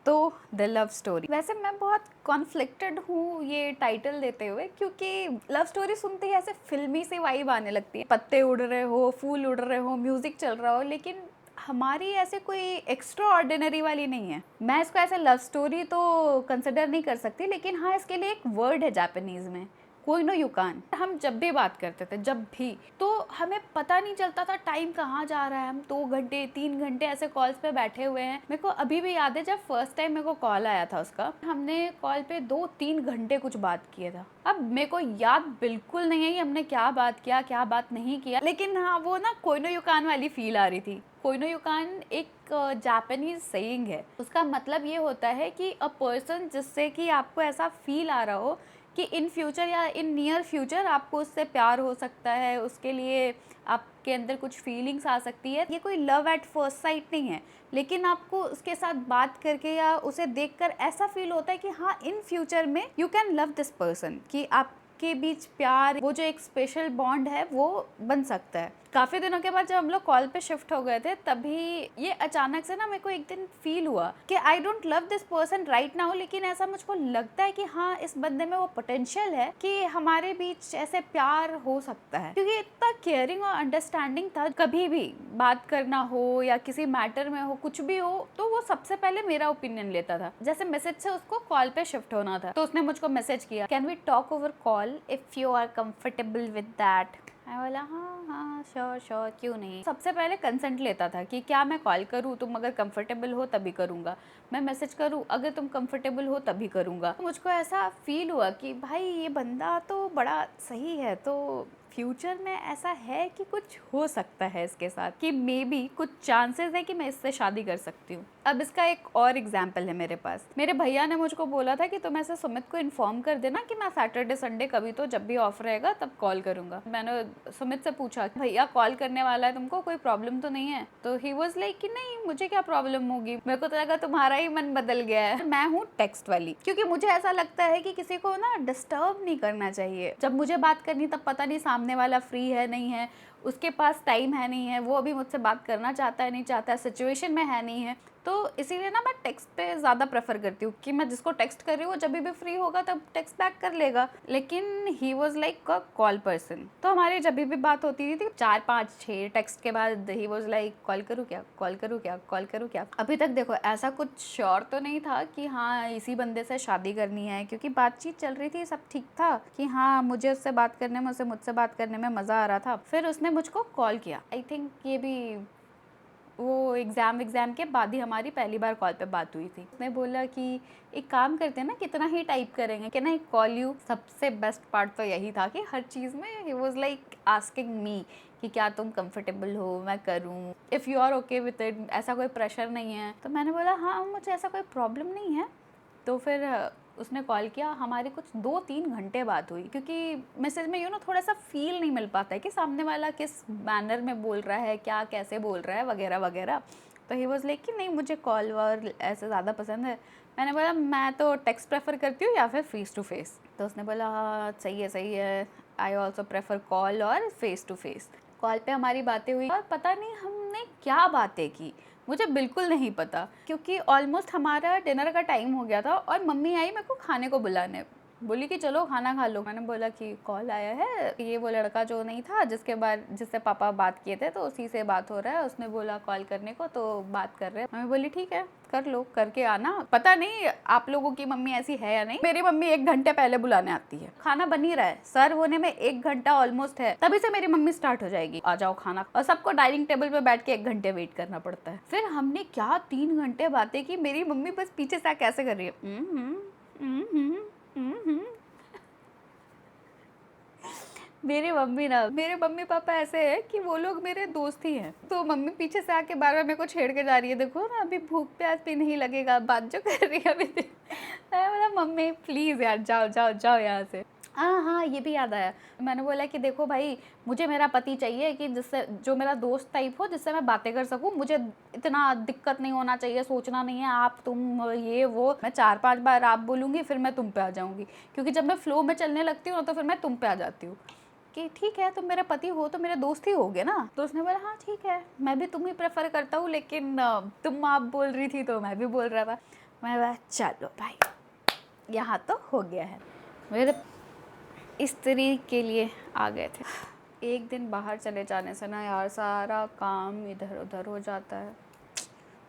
तो the love story. वैसे मैं बहुत कॉन्फ्लिक्टेड हूँ ये टाइटल देते हुए, क्योंकि लव स्टोरी सुनते ही ऐसे फिल्मी सी वाइब आने लगती है, पत्ते उड़ रहे हो, फूल उड़ रहे हो, म्यूजिक चल रहा हो, लेकिन हमारी ऐसे कोई एक्स्ट्रा ऑर्डिनरी वाली नहीं है। मैं इसको ऐसे लव स्टोरी तो कंसिडर नहीं कर सकती, लेकिन हाँ इसके लिए एक वर्ड है जापानीज में, कोई नो युकान। हम जब भी बात करते थे, जब भी, तो हमें पता नहीं चलता था टाइम कहाँ जा रहा है। हम 2 घंटे 3 घंटे ऐसे कॉल्स पे बैठे हुए हैं। मेरे को अभी भी याद है जब फर्स्ट टाइम मेरे को कॉल आया था उसका, हमने कॉल पे 2-3 घंटे कुछ बात किया था। अब मेरे को याद बिल्कुल नहीं है कि हमने क्या बात किया क्या बात नहीं किया, लेकिन हाँ वो ना कोई नो युकान वाली फील आ रही थी। कोई नो युकान एक जापानीज सेइंग है, उसका मतलब ये होता है कि अ पर्सन जिससे कि आपको ऐसा फील आ रहा हो कि इन फ्यूचर या इन नियर फ्यूचर आपको उससे प्यार हो सकता है, उसके लिए आपके अंदर कुछ फीलिंग्स आ सकती है। ये कोई लव एट फर्स्ट साइट नहीं है, लेकिन आपको उसके साथ बात करके या उसे देखकर ऐसा फील होता है कि हाँ इन फ्यूचर में you can love this person, कि आपके बीच प्यार, वो जो एक स्पेशल बॉन्ड है वो बन सकता है। काफ़ी दिनों के बाद जब हम लोग कॉल पे शिफ्ट हो गए थे, तभी ये अचानक से ना मेरे को एक दिन फील हुआ कि I don't love this person right now, लेकिन ऐसा मुझको लगता है कि हाँ इस बंदे में वो पोटेंशियल है कि हमारे बीच ऐसे प्यार हो सकता है, क्योंकि इतना केयरिंग और अंडरस्टैंडिंग था। कभी भी बात करना हो या किसी मैटर में हो, कुछ भी हो, तो वो सबसे पहले मेरा ओपिनियन लेता था। जैसे मैसेज से उसको कॉल पे शिफ्ट होना था, तो उसने मुझको मैसेज किया, can we talk over call if you are comfortable with that. मैं बोला हाँ हाँ श्योर श्योर, क्यों नहीं। सबसे पहले कंसेंट लेता था कि क्या मैं कॉल करूँ, तुम अगर कंफर्टेबल हो तभी करूँगा, मैं मैसेज करूँ अगर तुम कंफर्टेबल हो तभी करूँगा। मुझको ऐसा फील हुआ कि भाई ये बंदा तो बड़ा सही है, तो फ्यूचर में ऐसा है कि कुछ हो सकता है इसके साथ, कि मे बी कुछ चांसेस है कि मैं इससे शादी कर सकती हूँ। अब इसका एक और एग्जाम्पल है मेरे पास। मेरे भैया ने मुझको बोला था कि तुम ऐसे सुमित को इन्फॉर्म कर देना कि मैं सैटरडे संडे कभी तो जब भी ऑफ रहेगा तब कॉल करूंगा। मैंने सुमित से पूछा भैया कॉल करने वाला है तुमको, कोई प्रॉब्लम तो नहीं है? तो ही वॉज लाइक कि नहीं मुझे क्या प्रॉब्लम होगी। मेरे को तो लगा तुम्हारा ही मन बदल गया है। मैं हूँ टेक्स्ट वाली, क्योंकि मुझे ऐसा लगता है कि किसी को ना डिस्टर्ब नहीं करना चाहिए। जब मुझे बात करनी तब पता नहीं सामने वाला फ्री है नहीं है, उसके पास टाइम है नहीं है, वो अभी मुझसे बात करना चाहता है नहीं चाहता है, सिचुएशन में है नहीं है। तो इसीलिए ना मैं टेक्स्ट पे ज़्यादा प्रेफर करती हूँ कि मैं जिसको टेक्स्ट कर रही हूँ जब भी फ्री होगा तब टेक्स्ट बैक कर लेगा। लेकिन ही was like a call person, तो हमारी जब भी बात होती थी 4-5-6 टेक्स्ट के बाद ही वॉज लाइक कॉल करूँ क्या, कॉल करूँ क्या, कॉल करूँ क्या। अभी तक देखो ऐसा कुछ श्योर तो नहीं था कि हाँ इसी बंदे से शादी करनी है, क्योंकि बातचीत चल रही थी, सब ठीक था कि हाँ मुझे उससे बात करने में, उसे मुझसे बात करने में मज़ा आ रहा था। फिर उसने मुझको कॉल किया, आई थिंक ये भी वो एग्ज़ाम के बाद ही हमारी पहली बार कॉल पे बात हुई थी। उसने बोला कि एक काम करते हैं ना, कितना ही टाइप करेंगे, कैन आई कॉल यू। सबसे बेस्ट पार्ट तो यही था कि हर चीज़ में ही वॉज लाइक आस्किंग मी कि क्या तुम कंफर्टेबल हो, मैं करूँ, if you are okay with it, ऐसा कोई प्रेशर नहीं है। तो मैंने बोला हाँ मुझे ऐसा कोई प्रॉब्लम नहीं है। तो फिर उसने कॉल किया, हमारी कुछ 2-3 घंटे बात हुई, क्योंकि मैसेज में थोड़ा सा फील नहीं मिल पाता है कि सामने वाला किस मैनर में बोल रहा है, क्या कैसे बोल रहा है वगैरह वगैरह। तो ही वॉज लाइक कि नहीं मुझे कॉल और ऐसे ज़्यादा पसंद है। मैंने बोला मैं तो टेक्स्ट प्रेफर करती हूँ या फिर फेस टू फेस। तो उसने बोला हाँ सही है, आई ऑल्सो प्रेफर कॉल और फेस टू फेस। कॉल पे हमारी बातें हुई और पता नहीं हमने क्या बातें की, मुझे बिल्कुल नहीं पता, क्योंकि ऑलमोस्ट हमारा डिनर का टाइम हो गया था और मम्मी आई मेरे को खाने को बुलाने, बोली कि चलो खाना खा लो। मैंने बोला कि कॉल आया है, ये वो लड़का जो नहीं था जिससे पापा बात किए थे, तो उसी से बात हो रहा है, उसने बोला कॉल करने को तो बात कर रहे हैं। मम्मी बोली ठीक है कर लो, करके आना। पता नहीं आप लोगों की मम्मी ऐसी है या नहीं, मेरी मम्मी 1 घंटे पहले बुलाने आती है। खाना बन ही रहा है, सर्व होने में 1 घंटा ऑलमोस्ट है, तभी से मेरी मम्मी स्टार्ट हो जाएगी आ जाओ खाना, और सबको डाइनिंग टेबल पे बैठ के 1 घंटे वेट करना पड़ता है। फिर हमने क्या 3 घंटे बातें की, मेरी मम्मी बस पीछे से कैसे कर रही है मेरे मम्मी पापा ऐसे हैं कि वो लोग मेरे दोस्त ही हैं। तो मम्मी पीछे से आके बार बार मेरे को छेड़ के जा रही है, देखो ना अभी भूख प्यास भी नहीं लगेगा, बात जो कर रही है अभी मैं बोला मम्मी प्लीज़ यार जाओ जाओ जाओ यहाँ से। हाँ हाँ ये भी याद आया, मैंने बोला कि देखो भाई मुझे मेरा पति चाहिए कि जिससे जो मेरा दोस्त टाइप हो, जिससे मैं बातें कर सकूँ, मुझे इतना दिक्कत नहीं होना चाहिए, सोचना नहीं है आप तुम ये वो, मैं 4-5 बार आप बोलूँगी फिर मैं तुम पे आ जाऊँगी, क्योंकि जब मैं फ्लो में चलने लगती हूँ तो फिर मैं तुम पे आ जाती हूँ कि ठीक है तुम मेरा पति हो तो मेरे दोस्त ही होगे ना। तो उसने बोला हाँ ठीक है, मैं भी तुम ही प्रेफर करता हूँ, लेकिन तुम आप बोल रही थी तो मैं भी बोल रहा था। मैं बोला चलो भाई यहाँ तो हो गया है। मेरे स्त्री के लिए आ गए थे। एक दिन बाहर चले जाने से ना यार सारा काम इधर उधर हो जाता है।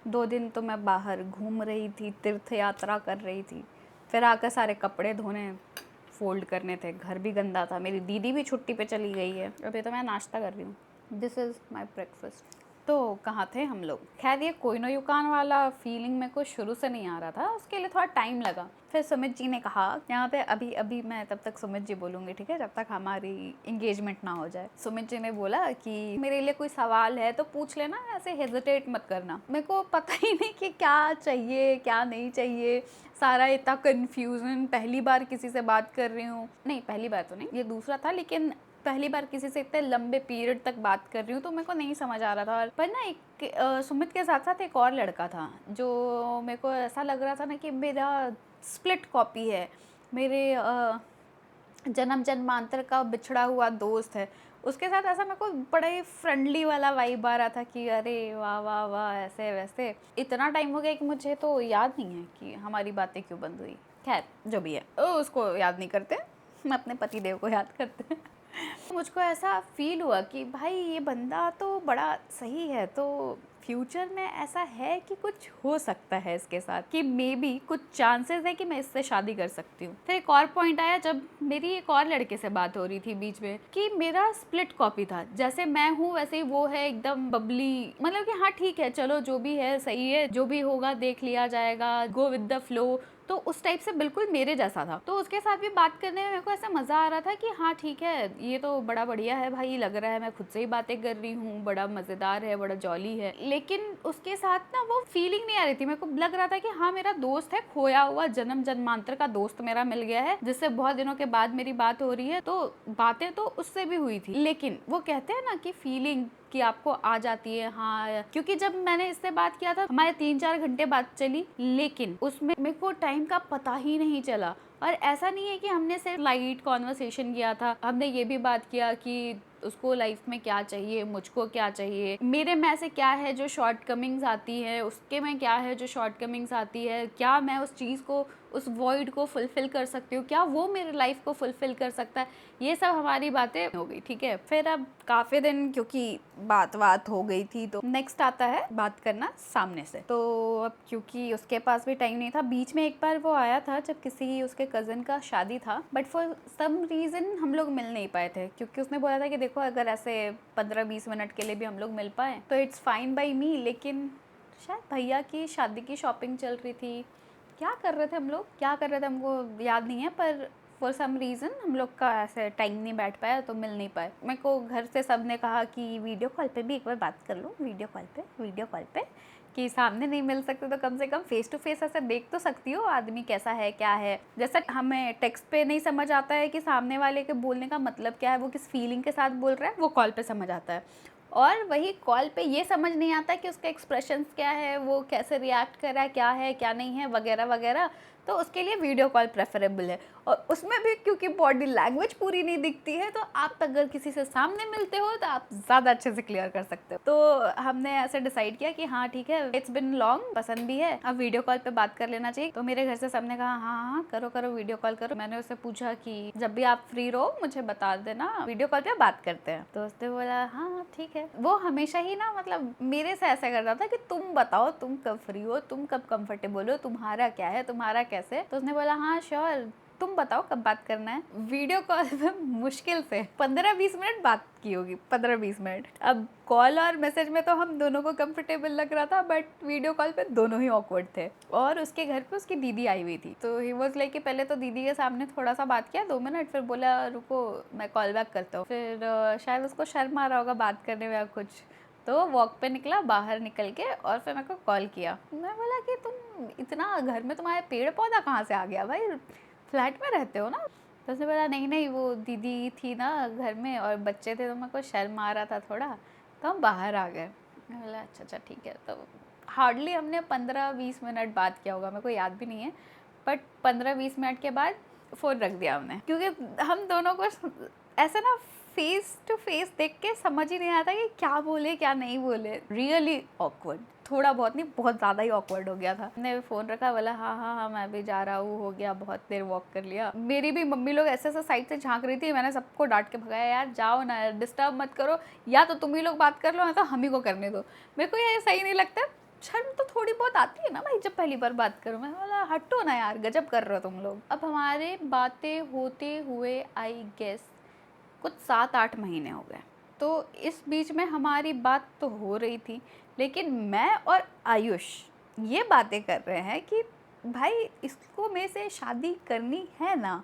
2 दिन तो मैं बाहर घूम रही थी, तीर्थ यात्रा कर रही थी, फिर आकर सारे कपड़े धोने फोल्ड करने थे, घर भी गंदा था, मेरी दीदी भी छुट्टी पे चली गई है, अभी तो मैं नाश्ता कर रही हूँ। This is my breakfast. तो कहाँ थे हम लोग? खैर ये कोई नो युकान वाला फीलिंग मेरे को शुरू से नहीं आ रहा था, उसके लिए थोड़ा टाइम लगा। फिर सुमित जी ने कहा, यहाँ पे अभी अभी मैं तब तक सुमित जी बोलूँगी ठीक है, जब तक हमारी इंगेजमेंट ना हो जाए। सुमित जी ने बोला कि मेरे लिए कोई सवाल है तो पूछ लेना, ऐसे हेजिटेट मत करना। मेरे को पता ही नहीं कि क्या चाहिए क्या नहीं चाहिए, सारा इतना कन्फ्यूजन, पहली बार किसी से बात कर रही हूँ, नहीं पहली बार तो नहीं, ये दूसरा था, लेकिन पहली बार किसी से इतने लंबे पीरियड तक बात कर रही हूँ तो मेरे को नहीं समझ आ रहा था। पर ना एक सुमित के साथ साथ एक और लड़का था जो मेरे को ऐसा लग रहा था ना कि मेरा स्प्लिट कॉपी है, मेरे जन्म जन्मांतर का बिछड़ा हुआ दोस्त है। उसके साथ ऐसा मेरे को बड़ा ही फ्रेंडली वाला वाइब आ रहा था कि अरे वाह वाह वाह ऐसे वैसे। इतना टाइम हो गया कि मुझे तो याद नहीं है कि हमारी बातें क्यों बंद हुई। खैर जो भी है उसको याद नहीं करते, हम अपने पति देव को याद करते हैं। मुझको ऐसा फील हुआ कि भाई ये बंदा तो बड़ा सही है, तो फ्यूचर में ऐसा है कि कुछ हो सकता है इसके साथ, कि मे बी कुछ चांसेस है कि मैं इससे शादी कर सकती हूँ। फिर एक और पॉइंट आया जब मेरी एक और लड़के से बात हो रही थी बीच में, कि मेरा स्प्लिट कॉपी था, जैसे मैं हूँ वैसे ही वो है, एकदम बबली, मतलब कि हाँ ठीक है चलो जो भी है सही है, जो भी होगा देख लिया जाएगा, गो विद द फ्लो। तो उस टाइप से बिल्कुल मेरे जैसा था। तो उसके साथ भी बात करने में मेरे को ऐसा मज़ा आ रहा था कि हाँ ठीक है ये तो बड़ा बढ़िया है भाई, लग रहा है मैं खुद से ही बातें कर रही हूँ, बड़ा मज़ेदार है, बड़ा जॉली है। लेकिन उसके साथ ना वो फीलिंग नहीं आ रही थी, मेरे को लग रहा था कि हाँ मेरा दोस्त है, खोया हुआ जन्म जन्मांतर का दोस्त मेरा मिल गया है, जिससे बहुत दिनों के बाद मेरी बात हो रही है। तो बातें तो उससे भी हुई थी, लेकिन वो कहते हैं ना कि फीलिंग कि आपको आ जाती है। हाँ क्योंकि जब मैंने इससे बात किया था हमारे 3-4 घंटे बात चली, लेकिन उसमें मेरे को टाइम का पता ही नहीं चला। और ऐसा नहीं है कि हमने सिर्फ लाइट कॉन्वर्सेशन किया था, हमने ये भी बात किया कि उसको लाइफ में क्या चाहिए, मुझको क्या चाहिए, मेरे में से क्या है जो शॉर्टकमिंग्स आती है, उसके में क्या है जो शॉर्टकमिंग्स आती है, क्या मैं उस चीज़ को, उस वॉइड को फुलफिल कर सकती हूँ, क्या वो मेरे लाइफ को फुलफिल कर सकता है। ये सब हमारी बातें हो गई ठीक है। फिर अब काफ़ी दिन क्योंकि बात हो गई थी, तो नेक्स्ट आता है बात करना सामने से। तो अब क्योंकि उसके पास भी टाइम नहीं था, बीच में एक बार वो आया था जब किसी उसके कज़न का शादी था, बट फॉर सम रीज़न हम लोग मिल नहीं पाए थे, क्योंकि उसने बोला था कि देखो अगर ऐसे 15-20 मिनट के लिए भी हम लोग मिल पाए तो इट्स फाइन बाई मी। लेकिन शायद भैया की शादी की शॉपिंग चल रही थी, क्या कर रहे थे हम लोग, क्या कर रहे थे हमको याद नहीं है, पर फॉर सम रीज़न हम लोग का ऐसे टाइम नहीं बैठ पाया तो मिल नहीं पाए। मेरे को घर से सब ने कहा कि वीडियो कॉल पे भी एक बार बात कर लो, वीडियो कॉल पे कि सामने नहीं मिल सकते तो कम से कम फेस टू फेस ऐसे देख तो सकती हो आदमी कैसा है क्या है। जैसा हमें टेक्स्ट पे नहीं समझ आता है कि सामने वाले के बोलने का मतलब क्या है, वो किस फीलिंग के साथ बोल रहा है, वो कॉल पे समझ आता है। और वही कॉल पे ये समझ नहीं आता कि उसका एक्सप्रेशंस क्या है, वो कैसे रिएक्ट कर रहा है, क्या है क्या नहीं है वगैरह वगैरह। तो उसके लिए वीडियो कॉल प्रेफरेबल है। और उसमें भी क्योंकि बॉडी लैंग्वेज पूरी नहीं दिखती है, तो आप अगर किसी से सामने मिलते हो तो आप ज़्यादा अच्छे से क्लियर कर सकते हो। तो हमने ऐसे डिसाइड किया कि हाँ ठीक है, इट्स बिन लॉन्ग, पसंद भी है, अब वीडियो कॉल पे बात कर लेना चाहिए। तो मेरे घर से सबने कहा हाँ हाँ करो करो वीडियो कॉल करो। मैंने उससे पूछा कि जब भी आप फ्री रहो मुझे बता देना, वीडियो कॉल पे बात करते हैं। तो उसने बोला हाँ ठीक है। वो हमेशा ही ना मतलब मेरे से ऐसा करता था कि तुम बताओ तुम कब फ्री हो, तुम कब कंफर्टेबल हो, तुम्हारा क्या है, तुम्हारा कैसे। तो उसने बोला हाँ श्योर, तुम बताओ कब बात करना है। वीडियो कॉल पे मुश्किल से 15-20 मिनट बात की होगी, 15-20 मिनट। अब कॉल और मैसेज में तो हम दोनों को कंफर्टेबल लग रहा था, बट वीडियो कॉल पे दोनों ही ऑकवर्ड थे। और उसके घर पे उसकी दीदी आई हुई थी, तो ही वाज लाइक कि पहले तो दीदी के सामने थोड़ा सा बात किया 2 मिनट, फिर बोला रुको मैं कॉल बैक करता हूँ। फिर शायद उसको शर्म आ रहा होगा बात करने में या कुछ, तो वॉक पे निकला, बाहर निकल के और फिर मेरे को कॉल किया। मैं बोला कि तुम इतना, घर में तुम्हारे पेड़ पौधा कहाँ से आ गया भाई, फ्लैट में रहते हो ना। तो उसने बोला नहीं नहीं वो दीदी थी ना घर में और बच्चे थे तो मेरे को शर्म आ रहा था थोड़ा, तो हम बाहर आ गए। मैं बोला अच्छा ठीक है। तो हार्डली हमने 15-20 मिनट बात किया होगा, मेरे को याद भी नहीं है, बट 15-20 मिनट के बाद फ़ोन रख दिया हमने, क्योंकि हम दोनों को ऐसा ना फेस टू फेस देख के समझ ही नहीं आता कि क्या बोले क्या नहीं बोले। रियली ऑकवर्ड, थोड़ा बहुत नहीं, बहुत ज़्यादा ही ऑकवर्ड हो गया था। मैंने फ़ोन रखा, बोला हाँ हाँ हाँ मैं भी जा रहा हूँ, हो गया, बहुत देर वॉक कर लिया। मेरी भी मम्मी लोग ऐसे ऐसे साइड से झांक रही थी, मैंने सबको डांट के भगाया, यार जाओ ना, डिस्टर्ब मत करो, या तो तुम ही लोग बात कर लो या तो हम ही को करने दो, मेरे को ये सही नहीं लगता। शर्म तो थोड़ी बहुत आती है ना भाई, जब पहली बार बात करो। मैं बोला हटो ना यार, गजब कर रहे हो तुम लोग। अब हमारे बातें होते हुए आई गेस कुछ 7-8 महीने हो गए। तो इस बीच में हमारी बात तो हो रही थी, लेकिन मैं और आयुष ये बातें कर रहे हैं कि भाई इसको मेरे से शादी करनी है ना,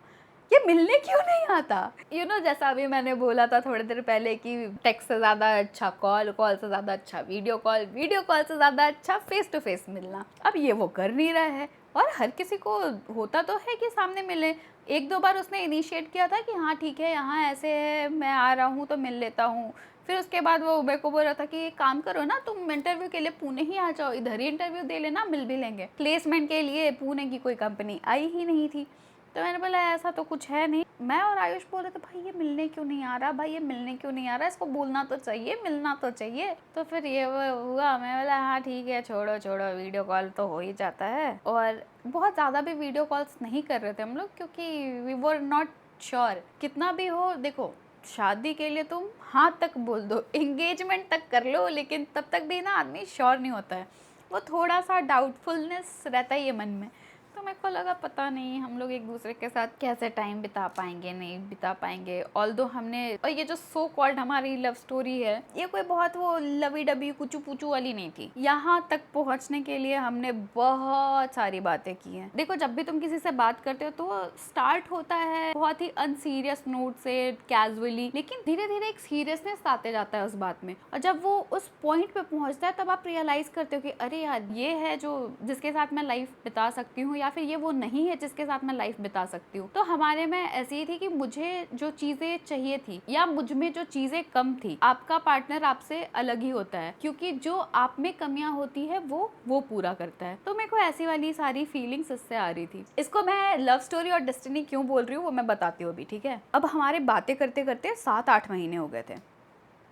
ये मिलने क्यों नहीं आता। जैसा अभी मैंने बोला था थोड़ी देर पहले कि टेक्स्ट से ज़्यादा अच्छा कॉल, कॉल से ज़्यादा अच्छा वीडियो कॉल, वीडियो कॉल से ज़्यादा अच्छा फेस टू फेस मिलना। अब ये वो कर नहीं रहा है, और हर किसी को होता तो है कि सामने मिले। 1-2 बार उसने इनिशिएट किया था कि हाँ ठीक है, यहाँ ऐसे है, मैं आ रहा हूँ तो मिल लेता हूँ। फिर उसके बाद वो मेरे को बोल रहा था कि एक काम करो ना, तुम इंटरव्यू के लिए पुणे ही आ जाओ, इधर ही इंटरव्यू दे लेना, मिल भी लेंगे। प्लेसमेंट के लिए पुणे की कोई कंपनी आई ही नहीं थी। तो मैंने बोला ऐसा तो कुछ है नहीं। मैं और आयुष बोल रहे थे भाई ये मिलने क्यों नहीं आ रहा, भाई ये मिलने क्यों नहीं आ रहा, इसको बोलना तो चाहिए, मिलना तो चाहिए। तो फिर ये वो हुआ, मैं बोला हाँ ठीक है, छोड़ो छोड़ो, वीडियो कॉल तो हो ही जाता है। और बहुत ज़्यादा भी वीडियो कॉल्स नहीं कर रहे थे हम लोग, क्योंकि वी वर नॉट श्योर। कितना भी हो, देखो शादी के लिए तुम हाँ तक बोल दो, एंगेजमेंट तक कर लो, लेकिन तब तक भी ना आदमी श्योर नहीं होता है, वो थोड़ा सा डाउटफुलनेस रहता ही है मन में। तो मेरे को लगा पता नहीं हम लोग एक दूसरे के साथ कैसे टाइम बिता पाएंगे, नहीं बिता पाएंगे। ऑल्दो हमने, और ये जो सो कॉल्ड हमारी लव स्टोरी है, ये कोई बहुत वो लवी डबी कुचू पुचू वाली नहीं थी। यहाँ तक पहुँचने के लिए हमने बहुत सारी बातें की हैं। देखो जब भी तुम किसी से बात करते हो तो स्टार्ट होता है बहुत ही अनसीरियस नोट से, कैजुअली, लेकिन धीरे धीरे एक सीरियसनेस आते जाता है उस बात में। और जब वो उस पॉइंट पे पहुँचता है तब आप रियलाइज करते हो कि अरे यार ये है जो जिसके साथ मैं लाइफ बिता सकती हूँ, या फिर ये वो नहीं है जिसके साथ मैं लाइफ बिता सकती हूँ। तो हमारे में ऐसी ही थी कि मुझे जो चीजें चाहिए थी या मुझ में जो चीजें कम थी, आपका पार्टनर आपसे अलग ही होता है, क्योंकि जो आप में कमियां होती है वो पूरा करता है। तो मेरे को ऐसी वाली सारी फीलिंग्स इससे आ रही थी। इसको मैं लव स्टोरी और डेस्टिनी क्यों बोल रही हूँ वो मैं बताती हूँ अभी, ठीक है। अब हमारे बातें करते करते 7-8 महीने हो गए थे,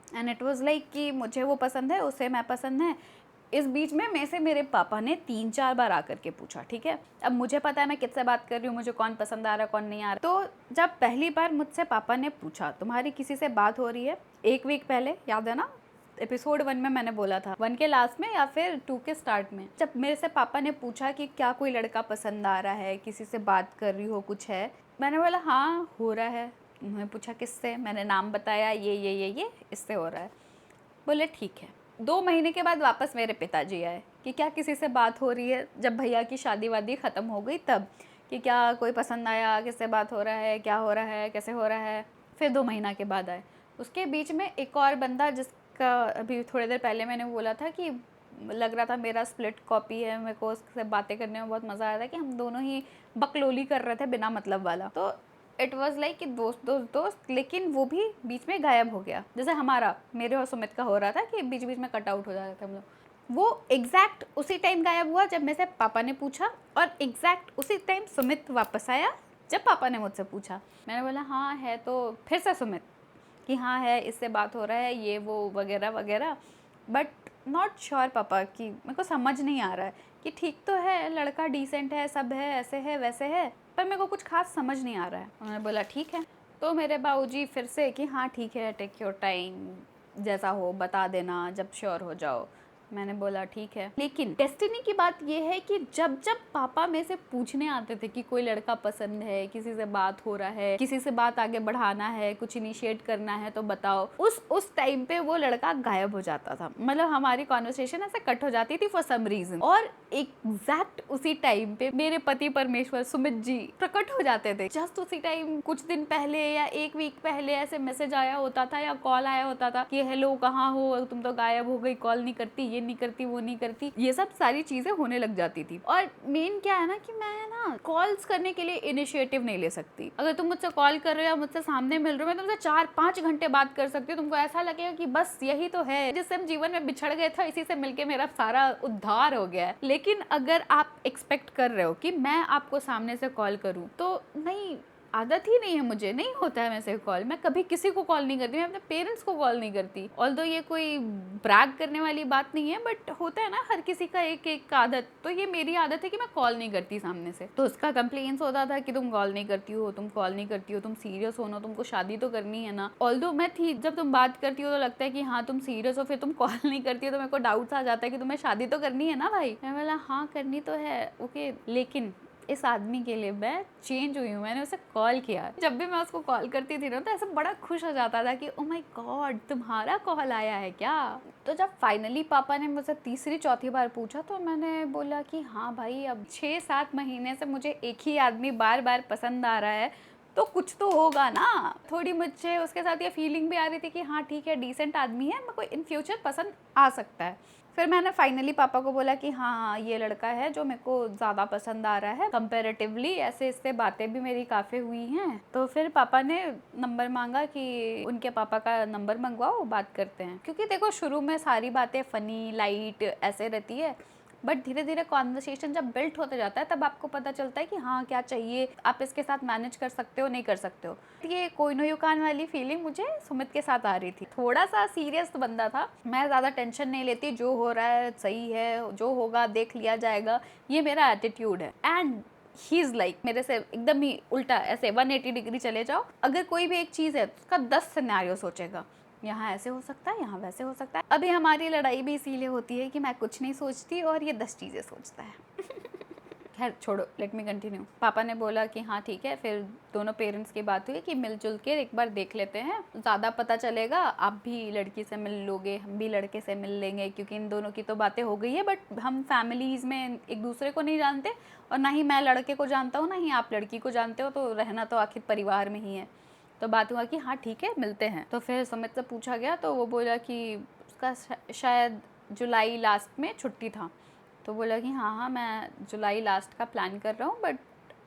एंड इट वॉज लाइक कि मुझे वो पसंद है, उसे मैं पसंद है। इस बीच में मेरे से मेरे पापा ने 3-4 बार आकर के पूछा, ठीक है। अब मुझे पता है मैं किससे बात कर रही हूँ, मुझे कौन पसंद आ रहा है कौन नहीं आ रहा। तो जब पहली बार मुझसे पापा ने पूछा तुम्हारी किसी से बात हो रही है, 1 वीक पहले, याद है ना, एपिसोड 1 में मैंने बोला था, 1 के लास्ट में या फिर 2 के स्टार्ट में, जब मेरे से पापा ने पूछा कि क्या कोई लड़का पसंद आ रहा है, किसी से बात कर रही हो, कुछ है, मैंने बोला हाँ हो रहा है। उन्होंने पूछा किससे, मैंने नाम बताया, ये इससे हो रहा है। बोले ठीक है। 2 महीने के बाद वापस मेरे पिताजी आए कि क्या किसी से बात हो रही है, जब भैया की शादी वादी ख़त्म हो गई तब, कि क्या कोई पसंद आया, किससे बात हो रहा है, क्या हो रहा है, कैसे हो रहा है। फिर 2 महीना के बाद आए। उसके बीच में एक और बंदा जिसका अभी थोड़ी देर पहले मैंने बोला था कि लग रहा था मेरा स्प्लिट कॉपी है, मेरे को उससे बातें करने में बहुत मज़ा आया था कि हम दोनों ही बकलोली कर रहे थे बिना मतलब वाला। तो इट वॉज लाइक कि दोस्त दोस्त दोस्त, लेकिन वो भी बीच में गायब हो गया, जैसे हमारा मेरे और सुमित का हो रहा था कि बीच बीच में कट आउट हो जाते थे हम लोग। वो एग्जैक्ट उसी टाइम गायब हुआ जब मेरे से पापा ने पूछा, और एग्जैक्ट उसी टाइम सुमित वापस आया जब पापा ने मुझसे पूछा। मैंने बोला हाँ है, तो फिर से सुमित कि हाँ है, इससे बात हो रहा है, ये वो वगैरह वगैरह, बट नॉट श्योर पापा, कि मेरे को समझ नहीं आ रहा है कि ठीक तो है, लड़का डिसेंट है, सब है, ऐसे है वैसे है, पर मेरे को कुछ खास समझ नहीं आ रहा है। उन्होंने बोला ठीक है। तो मेरे बाबूजी फिर से कि हाँ ठीक है, टेक योर टाइम, जैसा हो बता देना जब श्योर हो जाओ। मैंने बोला ठीक है। लेकिन डेस्टिनी की बात यह है कि जब जब पापा मेरे से पूछने आते थे कि कोई लड़का पसंद है, किसी से बात हो रहा है, किसी से बात आगे बढ़ाना है, कुछ इनिशिएट करना है तो बताओ, उस टाइम पे वो लड़का गायब हो जाता था। मतलब हमारी कॉन्वर्सेशन ऐसे कट हो जाती थी फॉर सम रीजन। और एग्जैक्ट उसी टाइम पे मेरे पति परमेश्वर सुमित जी प्रकट हो जाते थे। जस्ट उसी टाइम कुछ दिन पहले या 1 वीक पहले ऐसे मैसेज आया होता था या कॉल आया होता था कि हेलो कहाँ हो, तुम तो गायब हो गई, कॉल नहीं करती, ये नहीं करती, वो नहीं करती, ये सब सारी चीजें होने लग जाती थी। और मेन क्या है ना कि मैं ना कॉल्स करने के लिए इनिशिएटिव नहीं ले सकती। अगर तुम मुझसे कॉल कर रहे हो या मुझसे सामने मिल रहे हो, मैं तुमसे 4-5 घंटे बात कर सकती हूँ। तुमको ऐसा लगेगा कि बस यही तो है जिससे हम जीवन में बिछड़ गए थे, इसी से मिलके मेरा सारा उद्धार हो गया है। लेकिन अगर आप एक्सपेक्ट कर रहे हो कि मैं आपको सामने से कॉल करूँ, तो नहीं, आदत ही नहीं है, मुझे नहीं होता है वैसे कॉल। मैं कभी किसी को कॉल नहीं करती, मैं अपने पेरेंट्स को कॉल नहीं करती। ऑल्दो ये कोई ब्रैग करने वाली बात नहीं है, बट होता है ना हर किसी का एक एक आदत, तो ये मेरी आदत है कि मैं कॉल नहीं करती सामने से। तो उसका कंप्लेंट्स होता था कि तुम कॉल नहीं करती हो, तुम कॉल नहीं करती हो, तुम सीरियस हो ना, तुमको शादी तो करनी है ना। ऑल्दो मैं थी, जब तुम बात करती हो तो लगता है कि हाँ तुम सीरियस हो, फिर तुम कॉल नहीं करती हो तो मेरे को डाउट्स आ जाता है कि तुम्हें शादी तो करनी है ना भाई। मैं बोला हाँ करनी तो है, ओके। लेकिन इस आदमी के लिए मैं चेंज हुई हूँ, मैंने उसे कॉल किया। जब भी मैं उसको कॉल करती थी ना तो ऐसा बड़ा खुश हो जाता था कि ओ माय गॉड तुम्हारा कॉल आया है क्या। तो जब फाइनली पापा ने मुझसे तीसरी चौथी बार पूछा तो मैंने बोला कि हाँ भाई अब 6-7 महीने से मुझे एक ही आदमी बार बार पसंद आ रहा है, तो कुछ तो होगा ना। थोड़ी मुझे उसके साथ ये फीलिंग भी आ रही थी कि हाँ ठीक है डिसेंट आदमी है, मेरे को इन फ्यूचर पसंद आ सकता है। फिर मैंने फाइनली पापा को बोला कि हाँ ये लड़का है जो मेरे को ज़्यादा पसंद आ रहा है कंपैरेटिवली, ऐसे इससे बातें भी मेरी काफ़ी हुई हैं। तो फिर पापा ने नंबर मांगा कि उनके पापा का नंबर मंगवाओ, बात करते हैं। क्योंकि देखो शुरू में सारी बातें फ़नी लाइट ऐसे रहती है, बट धीरे धीरे कॉन्वर्सेशन जब बिल्ट होते जाता है तब आपको पता चलता है कि हाँ क्या चाहिए, आप इसके साथ मैनेज कर सकते हो नहीं कर सकते हो। ये कोई नो युकान वाली फीलिंग मुझे सुमित के साथ आ रही थी। थोड़ा सा सीरियस बंदा था, मैं ज़्यादा टेंशन नहीं लेती, जो हो रहा है सही है, जो होगा देख लिया जाएगा, ये मेरा एटीट्यूड है। एंड ही इज़ लाइक मेरे से एकदम ही उल्टा, ऐसे 180 डिग्री चले जाओ, अगर कोई भी एक चीज़ है तो उसका 10 सिनेरियो सोचेगा, यहाँ ऐसे हो सकता है, यहाँ वैसे हो सकता है। अभी हमारी लड़ाई भी इसीलिए होती है कि मैं कुछ नहीं सोचती और ये 10 चीज़ें सोचता है। खैर छोड़ो, लेट मी कंटिन्यू। पापा ने बोला कि हाँ ठीक है। फिर दोनों पेरेंट्स की बात हुई कि मिलजुल के एक बार देख लेते हैं, ज़्यादा पता चलेगा, आप भी लड़की से मिल लोगे, हम भी लड़के से मिल लेंगे, क्योंकि इन दोनों की तो बातें हो गई है, बट हम फैमिलीज़ में एक दूसरे को नहीं जानते, और ना ही मैं लड़के को जानता हूँ ना ही आप लड़की को जानते हो, तो रहना तो आखिर परिवार में ही है। तो बात हुआ कि हाँ ठीक है मिलते हैं। तो फिर सुमित से पूछा गया तो वो बोला कि उसका शायद जुलाई लास्ट में छुट्टी था। तो बोला कि हाँ हाँ मैं जुलाई लास्ट का प्लान कर रहा हूँ, but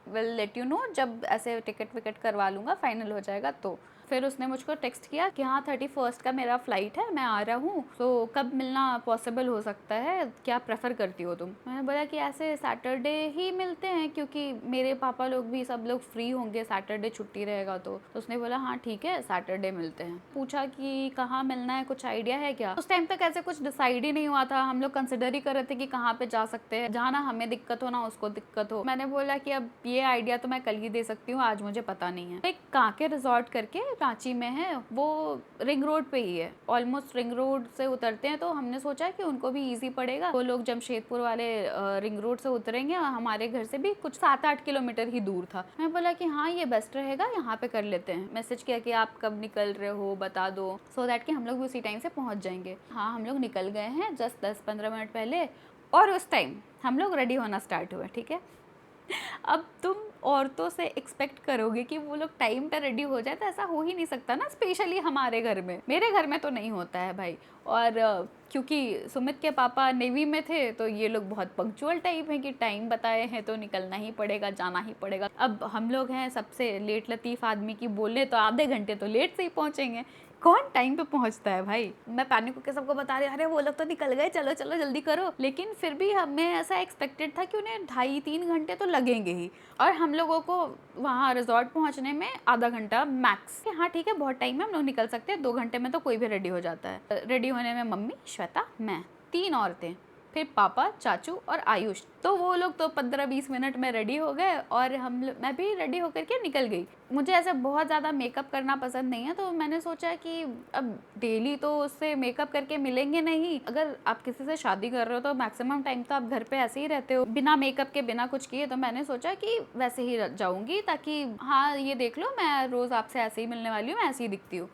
will let you know जब ऐसे टिकट विकेट करवा लूँगा, फाइनल हो जाएगा तो। फिर उसने मुझको टेक्स्ट किया कि हाँ 31 का मेरा फ़्लाइट है, मैं आ रहा हूँ, तो कब मिलना पॉसिबल हो सकता है, क्या प्रेफर करती हो तुम। मैंने बोला कि ऐसे सैटरडे ही मिलते हैं, क्योंकि मेरे पापा लोग भी सब लोग फ्री होंगे, सैटरडे छुट्टी रहेगा। तो उसने बोला हाँ ठीक है सैटरडे मिलते हैं। पूछा कि कहाँ मिलना है, कुछ आइडिया है क्या। उस टाइम तक ऐसे कुछ डिसाइड ही नहीं हुआ था, हम लोग कंसिडर ही कर रहे थे कि कहाँ पे जा सकते हैं, जहाँ ना हमें दिक्कत हो ना उसको दिक्कत हो। मैंने बोला कि अब ये आइडिया तो मैं कल ही दे सकती हूँ, आज मुझे पता नहीं है। एक कांके रिजॉर्ट करके रांची में है, वो रिंग रोड पे ही है, ऑलमोस्ट रिंग रोड से उतरते हैं, तो हमने सोचा कि उनको भी इजी पड़ेगा, वो लोग जमशेदपुर वाले रिंग रोड से उतरेंगे, हमारे घर से भी कुछ 7-8 किलोमीटर ही दूर था। मैं बोला कि हाँ ये बेस्ट रहेगा, यहाँ पे कर लेते हैं। मैसेज किया कि आप कब निकल रहे हो बता दो, सो दैट कि हम लोग भी उसी टाइम से पहुँच जाएंगे। हाँ हम लोग निकल गए हैं जस्ट 10-15 मिनट पहले, और उस टाइम हम लोग रेडी होना स्टार्ट हुए। ठीक है, अब तुम औरतों से एक्सपेक्ट करोगे कि वो लोग टाइम पे रेडी हो जाए, तो ऐसा हो ही नहीं सकता ना, स्पेशली हमारे घर में। मेरे घर में तो नहीं होता है भाई। और क्योंकि सुमित के पापा नेवी में थे, तो ये लोग बहुत पंक्चुअल टाइप हैं कि टाइम बताए हैं तो निकलना ही पड़ेगा, जाना ही पड़ेगा। अब हम लोग हैं सबसे लेट लतीफ़ आदमी की बोले तो आधे घंटे तो लेट से ही पहुँचेंगे, कौन टाइम पे पहुंचता है भाई। मैं पैनिक होकर सबको बता रही, अरे वो लोग तो निकल गए, चलो चलो जल्दी करो। लेकिन फिर भी हमें ऐसा एक्सपेक्टेड था कि उन्हें 2.5-3 घंटे तो लगेंगे ही, और हम लोगों को वहाँ रिजॉर्ट पहुँचने में आधा घंटा मैक्स। हाँ ठीक है बहुत टाइम है, हम लोग निकल सकते हैं, 2 घंटे में तो कोई भी रेडी हो जाता है। रेडी होने में मम्मी, श्वेता, मैं, 3 औरतें, फिर पापा, चाचू और आयुष। तो वो लोग तो 15-20 मिनट में रेडी हो गए, और मैं भी रेडी होकर के निकल गई। मुझे ऐसे बहुत ज़्यादा मेकअप करना पसंद नहीं है, तो मैंने सोचा कि अब डेली तो उससे मेकअप करके मिलेंगे नहीं, अगर आप किसी से शादी कर रहे हो तो मैक्सिमम टाइम तो आप घर पे ऐसे ही रहते हो बिना मेकअप के, बिना कुछ किए। तो मैंने सोचा कि वैसे ही जाऊँगी, ताकि हाँ ये देख लो मैं रोज़ आपसे ऐसे ही मिलने वाली हूँ, मैं ऐसे ही दिखती हूँ।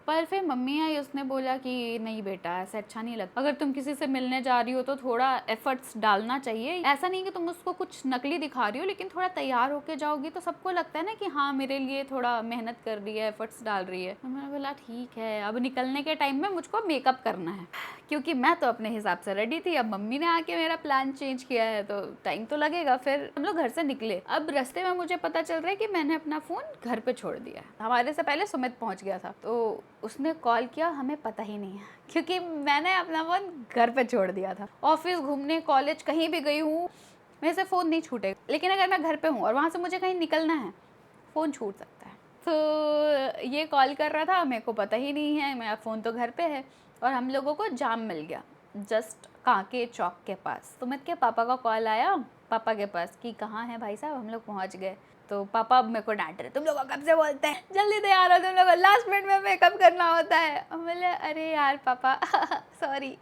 पर फिर मम्मी आई, उसने बोला कि नहीं बेटा ऐसा अच्छा नहीं लगता, अगर तुम किसी से मिलने जा रही हो तो थोड़ा एफर्ट्स डालना चाहिए। ऐसा नहीं कि तुम उसको कुछ नकली दिखा रही हो, लेकिन थोड़ा तैयार होके जाओगी तो सबको लगता है ना कि हाँ मेरे लिए थोड़ा मेहनत कर रही है, एफर्ट्स डाल रही है। मैंने बोला ठीक है, अब निकलने के टाइम में मुझको मेकअप करना है, क्योंकि मैं तो अपने हिसाब से रेडी थी। अब मम्मी ने आके मेरा प्लान चेंज किया है तो टाइम तो लगेगा। फिर हम लोग घर से निकले। अब रास्ते में मुझे पता चल रहा है कि मैंने अपना फ़ोन घर पे छोड़ दिया। हमारे से पहले सुमित पहुंच गया था, तो उसने कॉल किया, हमें पता ही नहीं है, क्योंकि मैंने अपना फ़ोन घर पे छोड़ दिया था। ऑफिस, घूमने, कॉलेज, कहीं भी गई हूँ, मेरे से फ़ोन नहीं छूटेगा। लेकिन अगर मैं घर पे हूँ और वहाँ से मुझे कहीं निकलना है, फ़ोन छूट सकता है। तो ये कॉल कर रहा था, मेरे को पता ही नहीं है, मेरा फ़ोन तो घर पे है और हम लोगों को जाम मिल गया जस्ट कांके चौक के पास। तो मैं क्या, पापा का कॉल आया पापा के पास कि कहाँ हैं भाई साहब, हम लोग पहुँच गए। तो पापा अब मेरे को डांट रहे, तुम लोग कब से बोलते हैं जल्दी तैयार हो, तुम लोग लास्ट मिनट में मेकअप करना होता है। और बोले अरे यार पापा सॉरी।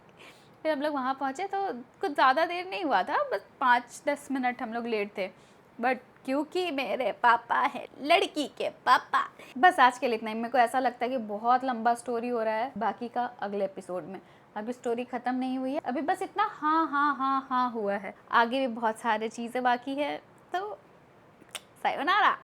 फिर हम लोग वहाँ पहुँचे तो कुछ ज़्यादा देर नहीं हुआ था, बस 5-10 मिनट हम लोग लेट थे, बट क्योंकि मेरे पापा है लड़की के पापा। बस आज के लिए इतना ही। मेरे को ऐसा लगता है कि बहुत लंबा स्टोरी हो रहा है, बाकी का अगले एपिसोड में। अभी स्टोरी खत्म नहीं हुई है, अभी बस इतना हाँ हाँ हाँ हाँ हुआ है, आगे भी बहुत सारी चीज़ें बाकी है। तो सायोनारा।